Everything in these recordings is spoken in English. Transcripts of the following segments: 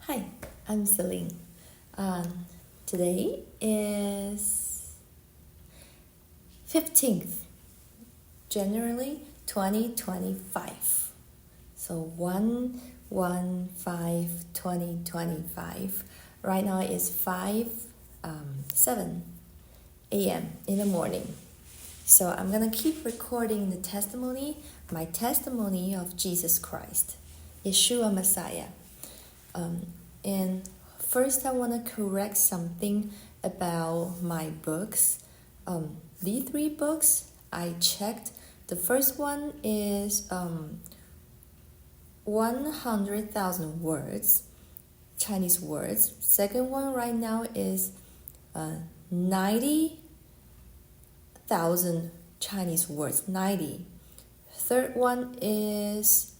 Hi, I'm Suilin. Today is 15th January 2025. So 1/1/5/2025. Right now it's 7 a.m. in the morning. So I'm gonna keep recording my testimony of Jesus Christ, Yeshua Messiah. And first I want to correct something about my books. The 3 books I checked. The first one is 100,000 words, Chinese words. Second one right now is 90,000 Chinese words, 90. Third one is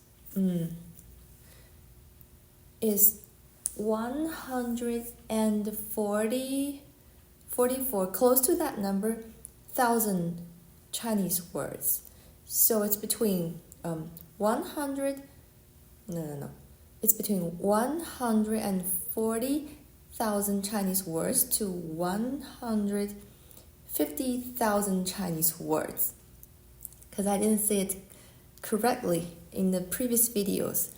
144, close to that number, 1,000 Chinese words. So it's between it's between 140,000 Chinese words to 150,000 Chinese words. Because I didn't say it correctly in the previous videos.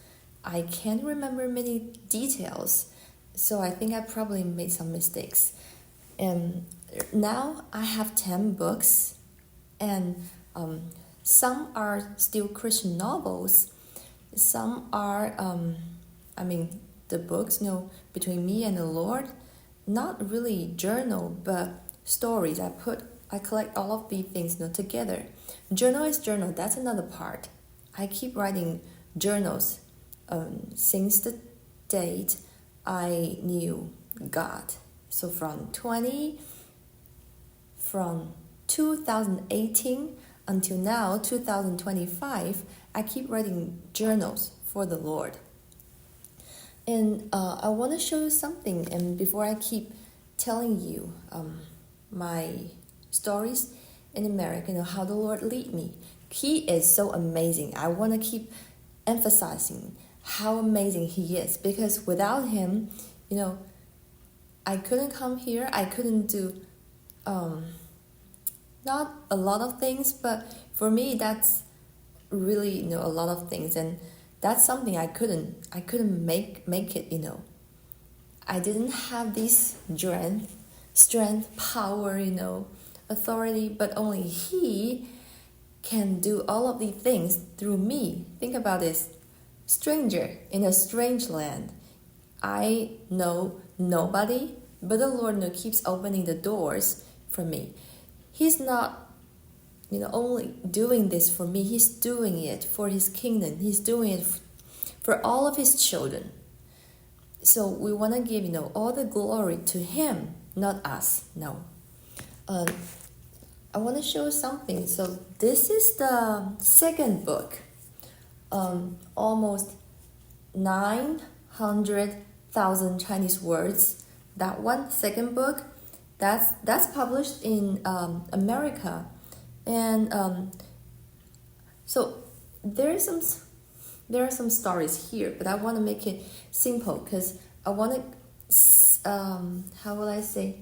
I can't remember many details, so I think I probably made some mistakes. And now I have 10 books, and some are still Christian novels. Some are, the books, between me and the Lord, not really journal, but stories. I collect all of these things, together. Journal is journal. That's another part. I keep writing journals. Since the date I knew God. So from 2018 until now, 2025, I keep writing journals for the Lord. And I want to show you something. And before I keep telling you my stories in America, how the Lord lead me. He is so amazing. I want to keep emphasizing how amazing He is, because without Him, I couldn't come here. I couldn't do not a lot of things, but for me that's really a lot of things, and that's something I couldn't make it. I didn't have this strength, power, authority, but only He can do all of these things through me. Think about this. Stranger in a strange land. I know nobody, but the Lord keeps opening the doors for me. He's not only doing this for me, He's doing it for His kingdom. He's doing it for all of His children. So we want to give all the glory to Him, not us. No. I want to show something. So this is the second book. Almost 900,000 Chinese words. That one, second book, that's published in America, and so there are some stories here, but I want to make it simple because I want to how will I say?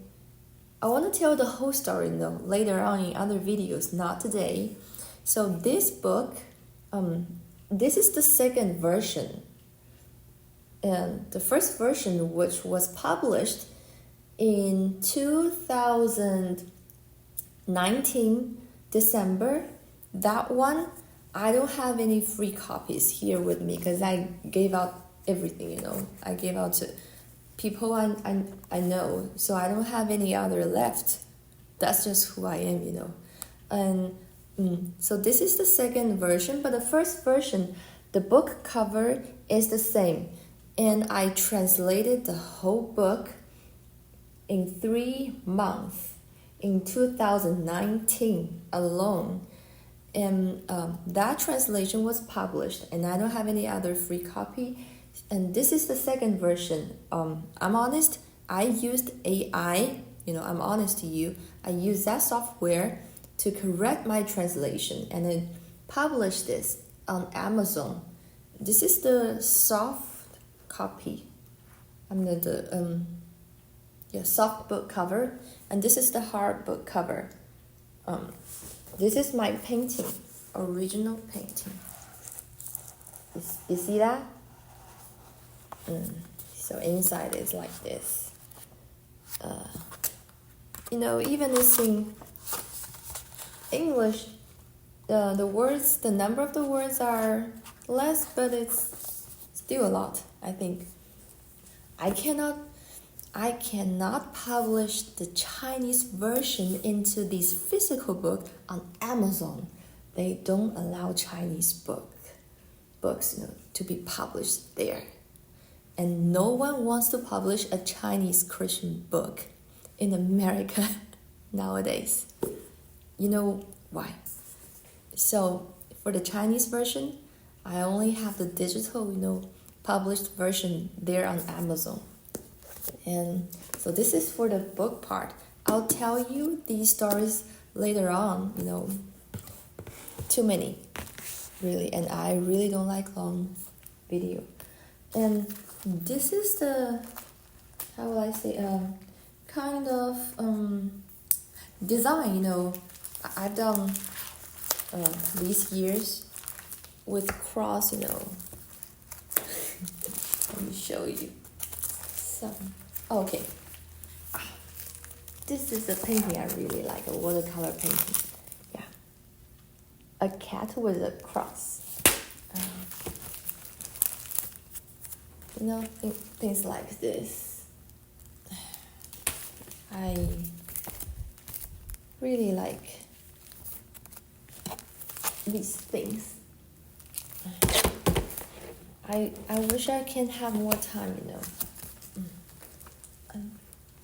I want to tell the whole story later on in other videos, not today. So this book, this is the second version. And the first version, which was published in 2019 December, that one, I don't have any free copies here with me because I gave out everything, I gave out to people I know, so I don't have any other left. That's just who I am, And so this is the second version, but the first version, the book cover is the same. And I translated the whole book in 3 months, in 2019 alone. And that translation was published, and I don't have any other free copy. And this is the second version. I'm honest, I used AI, I'm honest to you. I used that software to correct my translation and then publish this on Amazon. This is the soft copy. under the soft book cover, and this is the hard book cover. This is my painting, original painting. You see that? So inside is like this. Even it's in English, the words, the number of the words are less, but it's still a lot, I think. I cannot publish the Chinese version into this physical book on Amazon. They don't allow Chinese books, to be published there. And no one wants to publish a Chinese Christian book in America nowadays. You know why? So for the Chinese version, I only have the digital, published version there on Amazon. And so this is for the book part. I'll tell you these stories later on, too many, really. And I really don't like long video. And this is the, how will I say, kind of design, I've done these years with cross, Let me show you. Okay. This is a painting I really like, a watercolor painting. Yeah. A cat with a cross. Things like this. I really like these things. I wish I can have more time,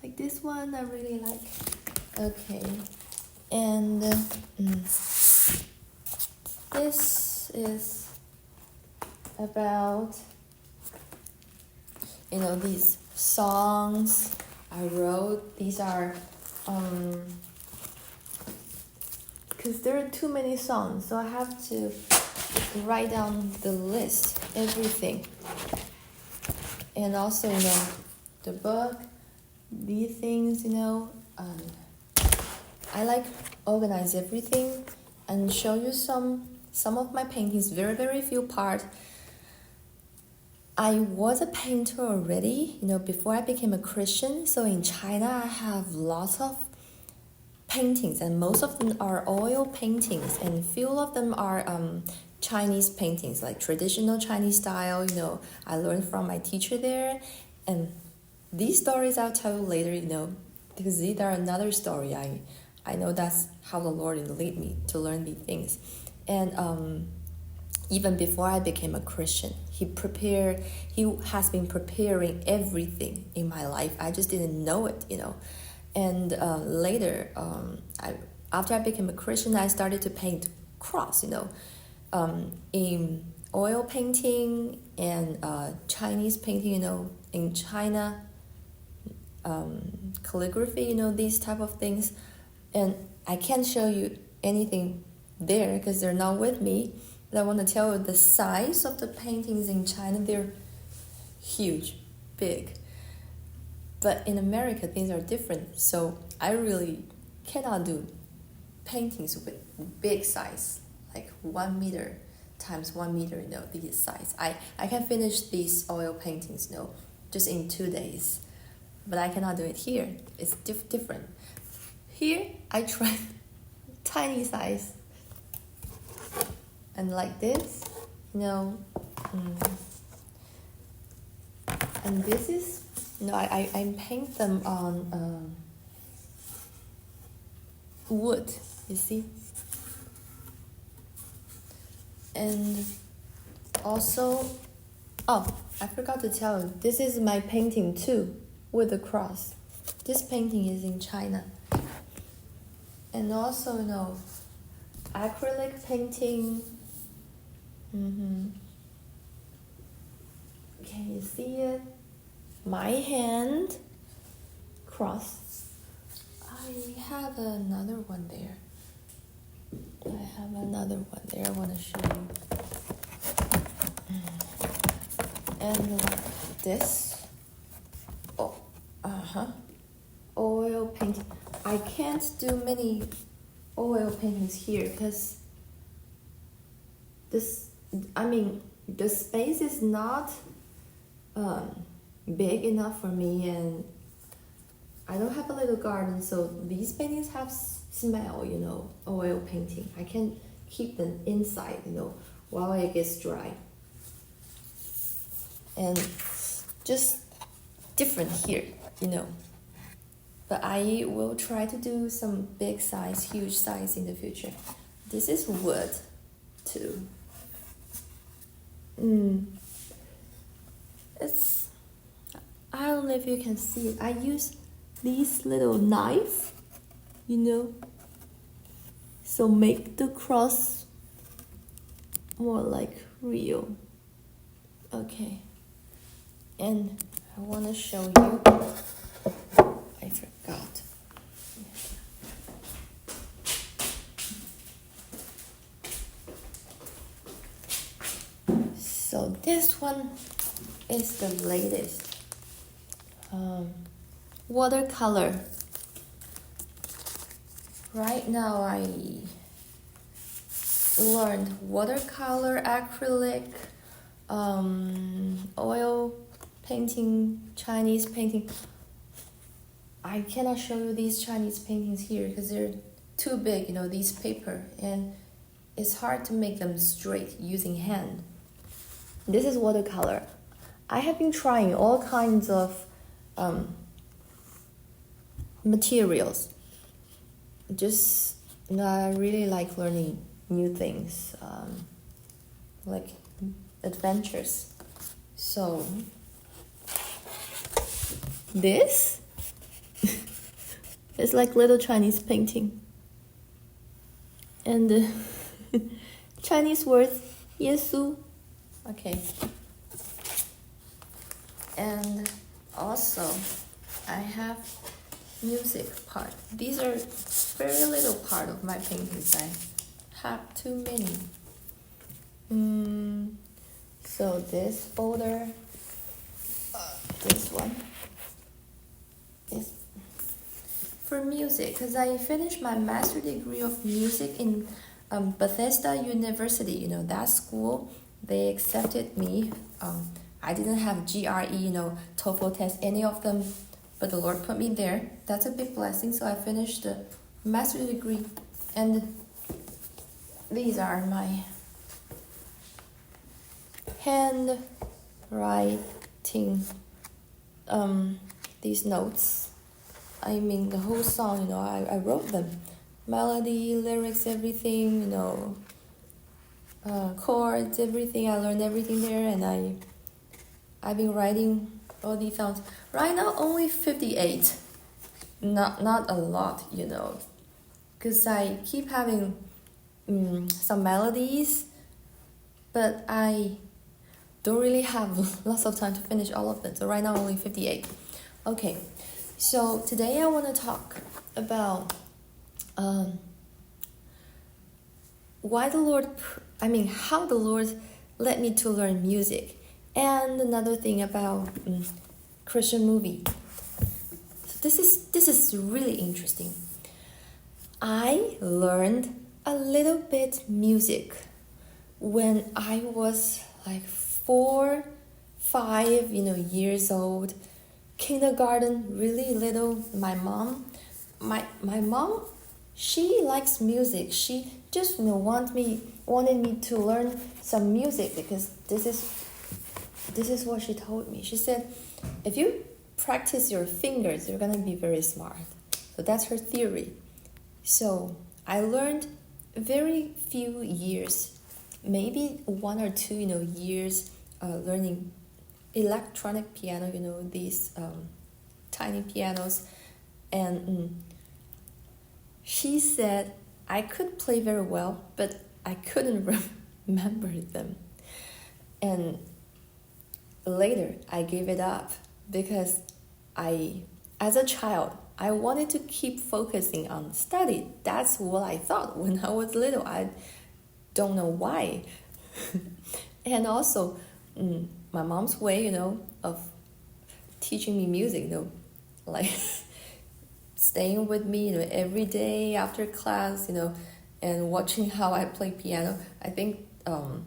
Like this one, I really like. Okay. And this is about, these songs I wrote. These are, because there are too many songs, so I have to write down the list, everything. And also, the book, these things, I like organize everything and show you some of my paintings, very, very few part. I was a painter already, before I became a Christian. So in China, I have lots of paintings, and most of them are oil paintings, and few of them are Chinese paintings, like traditional Chinese style. I learned from my teacher there, and these stories I'll tell you later. Because these are another story. I know that's how the Lord lead me to learn these things, and even before I became a Christian, He has been preparing everything in my life. I just didn't know it, And later, after I became a Christian, I started to paint cross, in oil painting and Chinese painting, in China, calligraphy, these type of things. And I can't show you anything there because they're not with me. But I want to tell you the size of the paintings in China, they're huge, big. But in America, things are different. So I really cannot do paintings with big size, like 1 meter times 1 meter, this size. I can finish these oil paintings, just in 2 days. But I cannot do it here. It's different. Here, I tried tiny size. And like this, and this is, I paint them on wood, you see? And also, I forgot to tell you, this is my painting too, with the cross. This painting is in China. And also, acrylic painting. Can you see it? My hand, cross. I have another one there. I want to show you. And like this. Oil painting. I can't do many oil paintings here because the space is not big enough for me, and I don't have a little garden, so these paintings have smell, oil painting. I can keep them inside, while it gets dry. And just different here, But I will try to do some big size, huge size in the future. This is wood, too. I don't know if you can see it. I use these little knife, so make the cross more like real. Okay. And I want to show you. I forgot. So this one is the latest. Watercolor. Right now I learned watercolor, acrylic, oil painting, Chinese painting. I cannot show you these Chinese paintings here because they're too big, these paper, and it's hard to make them straight using hand. This is watercolor. I have been trying all kinds of materials. I really like learning new things, like adventures. So this is like little Chinese painting, and the Chinese word 耶稣. Okay. And also I have music part. These are very little part of my paintings. I have too many. So this folder, this one is for music because I finished my master's degree of music in Bethesda University. That school, they accepted me. I didn't have GRE, TOEFL test, any of them, but the Lord put me there. That's a big blessing. So I finished the master's degree, and these are my handwriting, these notes. The whole song, I wrote them. Melody, lyrics, everything, chords, everything. I learned everything there, and I've been writing all these songs. Right now, only 58. Not a lot, because I keep having some melodies, but I don't really have lots of time to finish all of them. So right now, only 58. Okay, so today I want to talk about how the Lord led me to learn music. And another thing about Christian movie. So this is really interesting. I learned a little bit music when I was like 4, 5, years old. Kindergarten, really little. My mom, she likes music. She just wanted me to learn some music because this is what she told me. She said, if you practice your fingers, you're going to be very smart. So that's her theory. So I learned very few years, maybe 1 or 2, years learning electronic piano, these tiny pianos. And she said I could play very well, but I couldn't remember them. And later, I gave it up because as a child, I wanted to keep focusing on study. That's what I thought when I was little. I don't know why. And also, my mom's way, of teaching me music, like staying with me, every day after class, and watching how I play piano. I think, I'm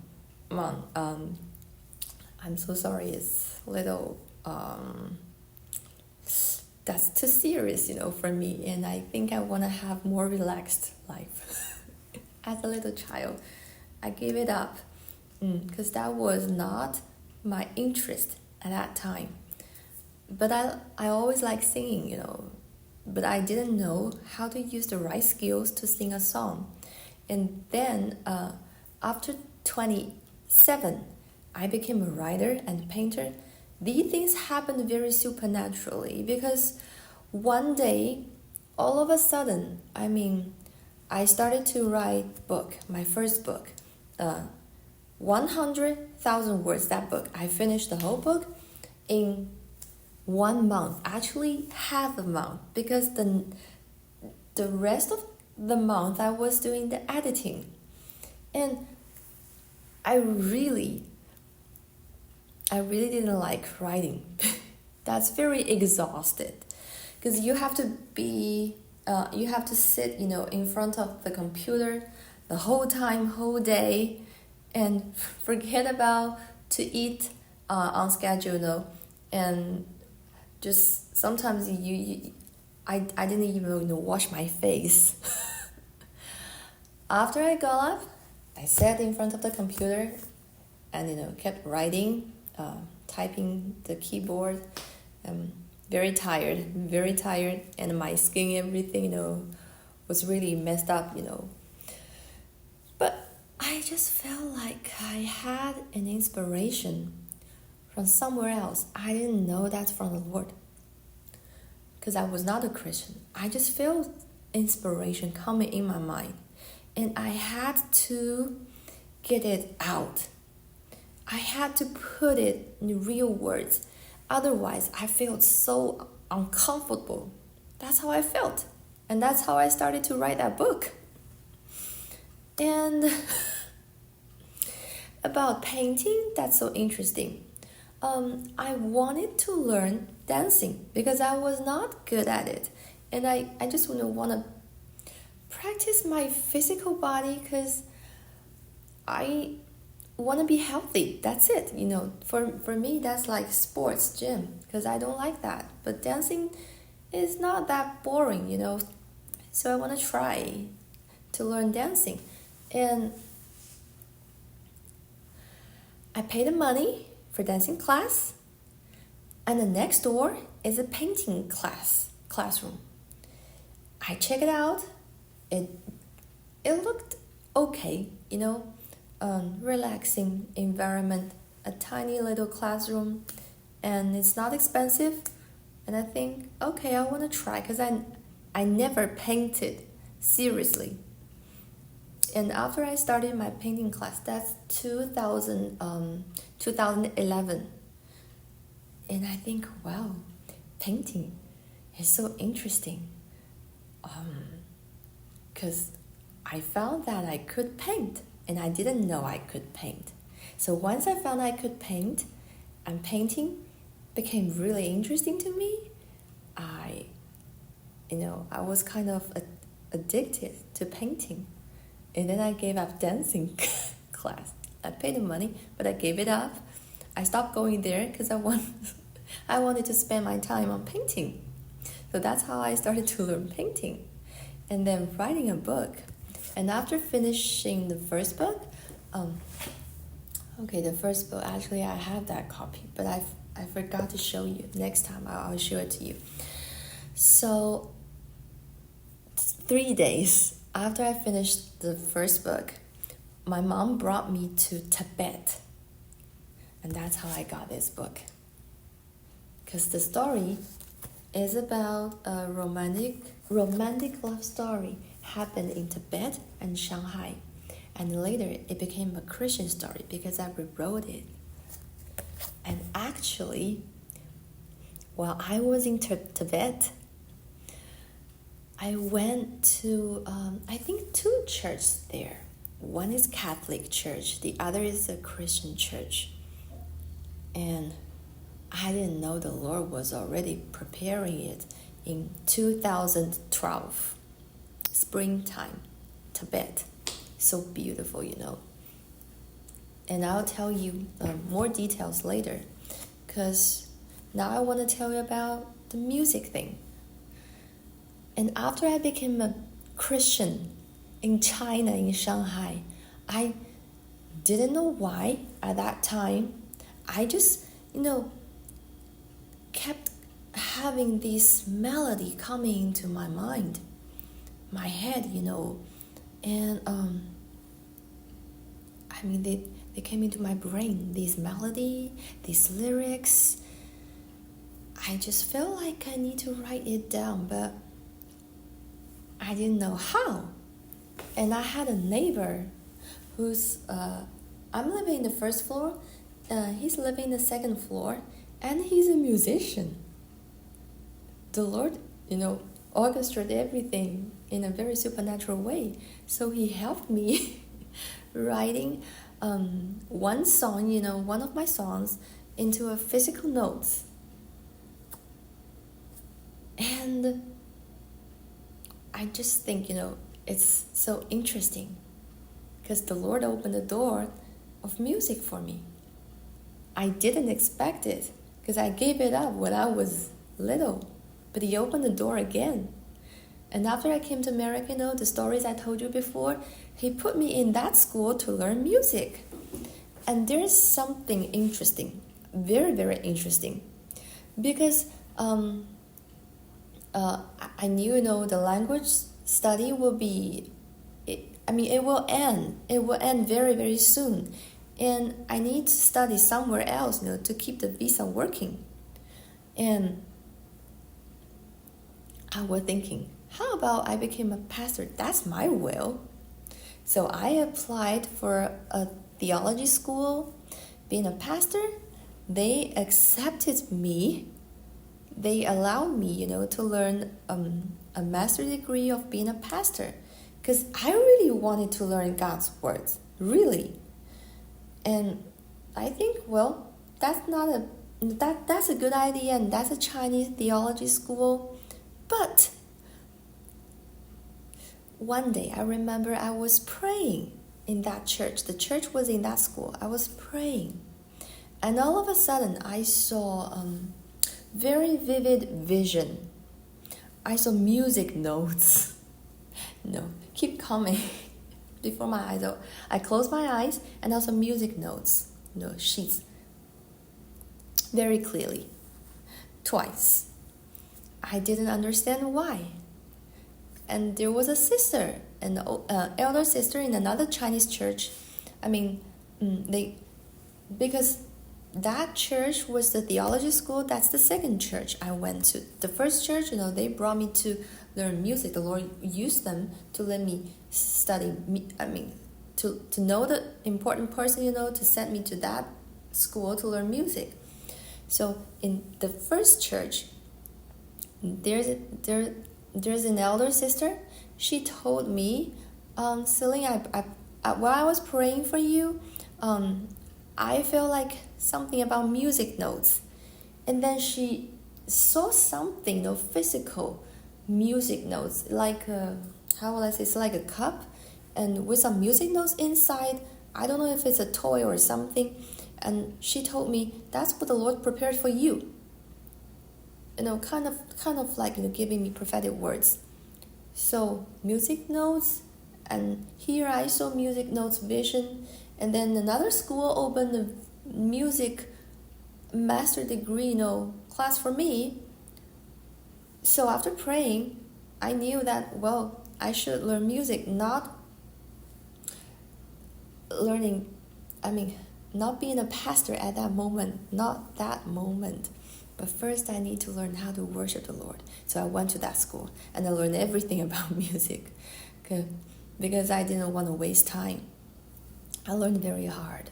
so sorry, it's a little, that's too serious, for me. And I think I want to have more relaxed life. As a little child, I gave it up because that was not my interest at that time. But I always like singing, but I didn't know how to use the right skills to sing a song. And then after 27, I became a writer and painter. These things happened very supernaturally because one day, all of a sudden, I started to write my first book, 100,000 words, that book. I finished the whole book in 1 month, actually half a month, because the rest of the month I was doing the editing. And I really didn't like writing. That's very exhausted because you have to sit, in front of the computer the whole day, and forget about to eat on schedule, and just sometimes I didn't even wash my face. After I got up, I sat in front of the computer and kept writing, typing the keyboard. Very tired, and my skin, everything, was really messed up, But I just felt like I had an inspiration from somewhere else. I didn't know that's from the Lord, because I was not a Christian. I just felt inspiration coming in my mind, and I had to get it out. I had to put it in real words. Otherwise, I felt so uncomfortable. That's how I felt. And that's how I started to write that book. And about painting, that's so interesting. I wanted to learn dancing because I was not good at it. And I just want to practice my physical body because I want to be healthy. That's it. For me, that's like sports gym, because I don't like that. But dancing is not that boring, So I want to try to learn dancing. And I paid the money for dancing class, and the next door is a painting classroom. I check it out. It looked okay, relaxing environment, a tiny little classroom, and it's not expensive. And I think, okay, I want to try, because I never painted seriously. And after I started my painting class, that's 2011. And I think, wow, painting is so interesting. Because I found that I could paint, and I didn't know I could paint. So once I found I could paint, and painting became really interesting to me, I was kind of addicted to painting. And then I gave up dancing class. I paid the money, but I gave it up. I stopped going there because I wanted to spend my time on painting. So that's how I started to learn painting. And then writing a book. And after finishing the first book, the first book, actually I have that copy, but I forgot to show you. Next time I'll show it to you. So 3 days after I finished the first book, my mom brought me to Tibet. And that's how I got this book. Because the story is about a romantic love story happened in Tibet and Shanghai. And later it became a Christian story because I rewrote it. And actually, while I was in Tibet, I went to, I think 2 churches there. One is Catholic church, the other is a Christian church. And I didn't know the Lord was already preparing it in 2012, springtime, Tibet. So beautiful, And I'll tell you more details later, because now I want to tell you about the music thing. And after I became a Christian in China, in Shanghai, I didn't know why at that time. I just, kept having this melody coming into my mind, my head, and they came into my brain, this melody, these lyrics. I just felt like I need to write it down, but I didn't know how. And I had a neighbor who's, I'm living in the first floor, he's living in the second floor, and he's a musician. The Lord, orchestrated everything in a very supernatural way. So he helped me writing one song, one of my songs, into a physical notes. And I just think, it's so interesting, because the Lord opened the door of music for me. I didn't expect it, because I gave it up when I was little, but he opened the door again. And after I came to America, the stories I told you before, he put me in that school to learn music. And there's something interesting, very, very interesting, because I knew, the language study will be, it will end. It will end very, very soon. And I need to study somewhere else, to keep the visa working. And I was thinking, how about I became a pastor? That's my will. So I applied for a theology school. Being a pastor, they accepted me. They allowed me, to learn a master's degree of being a pastor, because I really wanted to learn God's words, really. And I think, that's a good idea, and that's a Chinese theology school. But one day, I remember I was praying in that church. The church was in that school. I was praying. And all of a sudden, I saw very vivid vision. I saw music notes. Keep coming before my eyes. I closed my eyes and I saw music notes, sheets, very clearly, twice. I didn't understand why. And there was a sister, an elder sister in another Chinese church. Because that church was the theology school. That's the second church I went to. The first church, they brought me to learn music. The Lord used them to let me study, to know the important person, to send me to that school to learn music. So in the first church, there's an elder sister. She told me, Suilin, while I was praying for you, I felt like something about music notes. And then she saw something, physical music notes, like, how will I say, it's like a cup, and with some music notes inside. I don't know if it's a toy or something. And she told me, that's what the Lord prepared for you. Kind of like, giving me prophetic words. So music notes, and here I saw music notes vision. And then another school opened a music master degree, class for me. So after praying, I knew that, I should learn music, not being a pastor at that moment, not that moment. But first I need to learn how to worship the Lord. So I went to that school and I learned everything about music, because I didn't want to waste time. I learned very hard.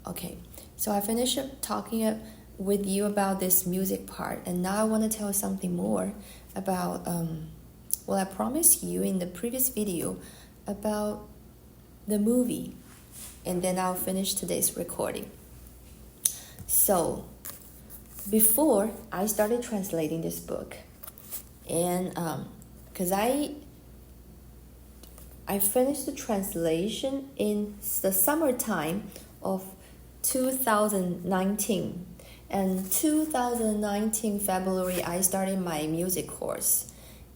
Okay, so I finished up talking with you about this music part, and now I want to tell something more about, I promised you in the previous video about the movie, and then I'll finish today's recording. So, before I started translating this book, and because I finished the translation in the summertime of 2019, and 2019 February I started my music course,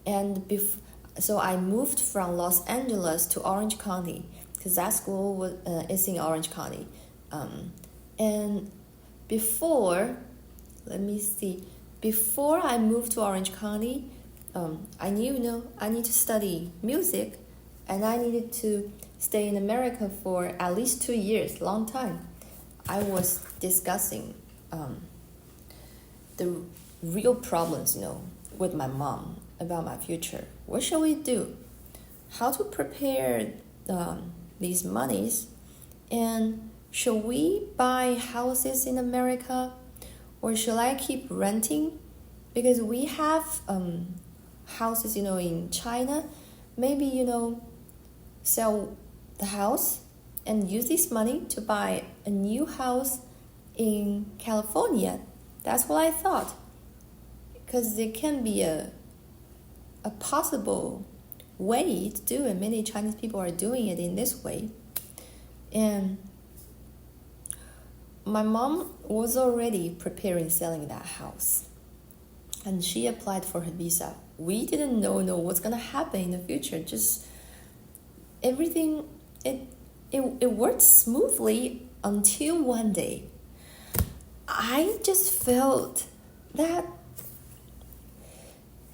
and so I moved from Los Angeles to Orange County because that school is in Orange County, and before I moved to Orange County, I knew I need to study music, and I needed to stay in America for at least 2 years, long time. I was discussing the real problems, with my mom about my future. What shall we do? How to prepare these monies? And should we buy houses in America? Or should I keep renting? Because we have houses, in China. Maybe, sell the house and use this money to buy a new house in California. That's what I thought. Because it can be a possible way to do it. Many Chinese people are doing it in this way. And my mom was already preparing selling that house, and she applied for her visa. We didn't know what's gonna happen in the future. Just everything, it worked smoothly until one day I just felt that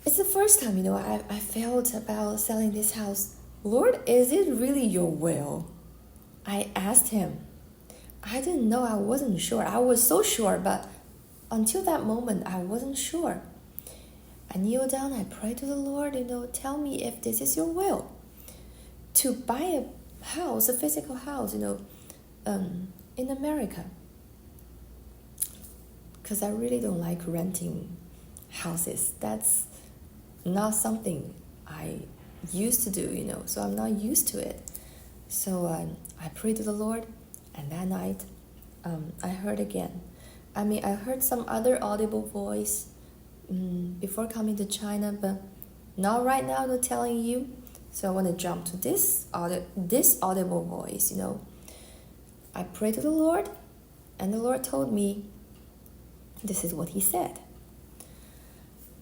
it's the first time, I felt about selling this house. Lord, is it really your will? I asked him. I didn't know, I wasn't sure. I was so sure, but until that moment, I wasn't sure. I kneeled down, I prayed to the Lord, tell me if this is your will. To buy a house, a physical house, in America. Because I really don't like renting houses. That's not something I used to do, so I'm not used to it. So I prayed to the Lord. And that night, I heard again. I heard some other audible voice before coming to China, but not right now, not telling you. So I want to jump to this audible voice, I prayed to the Lord, and the Lord told me, this is what he said.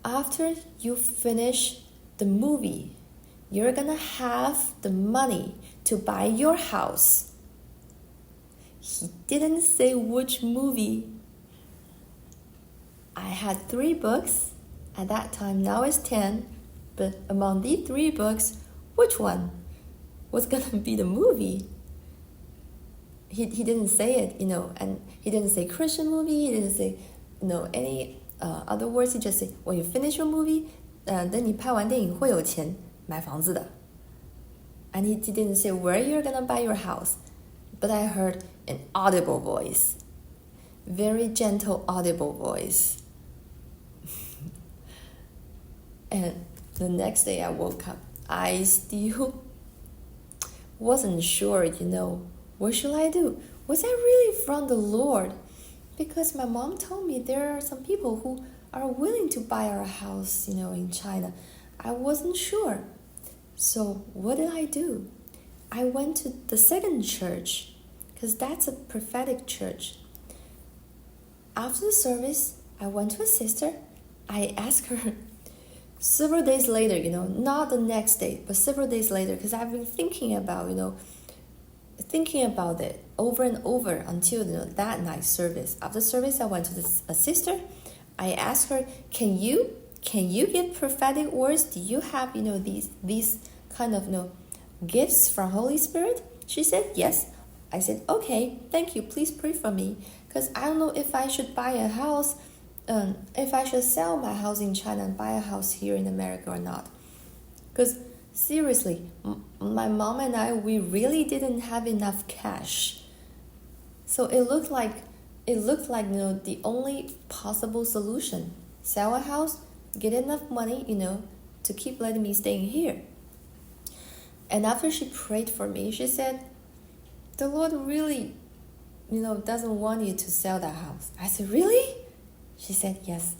After you finish the movie, you're gonna have the money to buy your house. He didn't say which movie. I had 3 books at that time, now it's 10, but among these 3 books, which one was gonna be the movie? He didn't say it, and he didn't say Christian movie, he didn't say, any other words. He just said, when you finish your movie, 等你拍完电影会有钱买房子的. And he didn't say where you're gonna buy your house. But I heard an audible voice, very gentle audible voice. And the next day I woke up, I still wasn't sure, what should I do? Was that really from the Lord? Because my mom told me there are some people who are willing to buy our house, in China. I wasn't sure. So what did I do? I went to the second church, because that's a prophetic church. After the service, I went to a sister. I asked her several days later, not the next day, but several days later, because I've been thinking about it over and over until that night service. After service, I went to a sister. I asked her, can you give prophetic words? Do you have these kind of gifts from Holy Spirit? She said yes. I said, okay, thank you, please pray for me, because I don't know if I should buy a house, if I should sell my house in China and buy a house here in America or not. Because seriously, my mom and I, we really didn't have enough cash. So it looked like the only possible solution: sell a house, get enough money, to keep letting me stay here. And after she prayed for me, she said, the Lord really, doesn't want you to sell that house. I said, really? She said, yes,